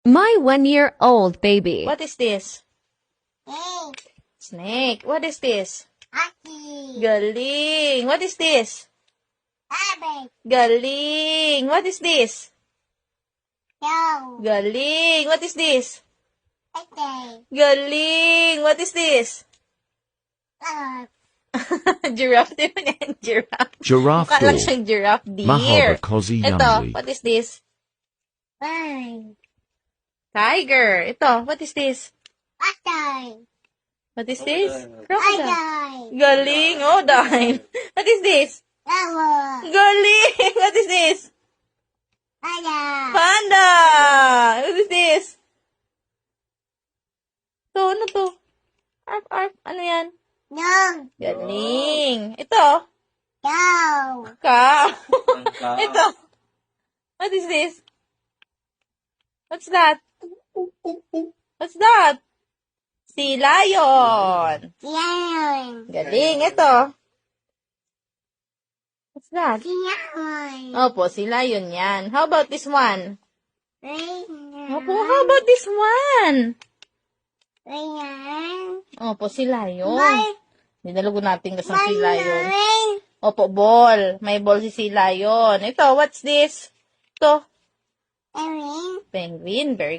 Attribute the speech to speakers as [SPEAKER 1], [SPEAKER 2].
[SPEAKER 1] My 1-year-old baby.
[SPEAKER 2] What is this?
[SPEAKER 3] Snake.
[SPEAKER 2] Snake. What is this?
[SPEAKER 3] Hockey.
[SPEAKER 2] Galing. What is this?
[SPEAKER 3] Rabbit.
[SPEAKER 2] Galing. What is this?
[SPEAKER 3] Cow.
[SPEAKER 2] Galing. What is this?
[SPEAKER 3] Egg.
[SPEAKER 2] Galing. What is this? Giraffe. Di ba yan? Giraffe.
[SPEAKER 4] Giraffe
[SPEAKER 2] Mukha lang
[SPEAKER 4] door.
[SPEAKER 2] siyang giraffe. Deer.
[SPEAKER 4] Mahaba kozi
[SPEAKER 2] Ito.
[SPEAKER 4] yumly.
[SPEAKER 2] What is this?
[SPEAKER 3] Bird.
[SPEAKER 2] Tiger. Ito. What is this?
[SPEAKER 3] Otter.
[SPEAKER 2] What is this? Crocodile.
[SPEAKER 3] Otter.
[SPEAKER 2] Galing. Oh, dime. What is this?
[SPEAKER 3] Owl.
[SPEAKER 2] Galing. What is this?
[SPEAKER 3] Otter.
[SPEAKER 2] Panda. What is this? To, ano to? Arf, arf. Ano yan?
[SPEAKER 3] Dog.
[SPEAKER 2] Galing. Ito.
[SPEAKER 3] Cow.
[SPEAKER 2] Cow. Ito. What is this? What's that? What's that? Si lion.
[SPEAKER 3] Lion.
[SPEAKER 2] Galing. Ito. What's that?
[SPEAKER 3] Lion.
[SPEAKER 2] Opo, si lion yan. How about this one?
[SPEAKER 3] Lion.
[SPEAKER 2] Opo, how about this one?
[SPEAKER 3] Lion.
[SPEAKER 2] Opo, si lion.
[SPEAKER 3] Ball.
[SPEAKER 2] Dinalago natin kasi si lion.
[SPEAKER 3] Lion.
[SPEAKER 2] Opo, ball. May ball si lion. Ito, what's this? Ito.
[SPEAKER 3] Erin.
[SPEAKER 2] Penguin. Very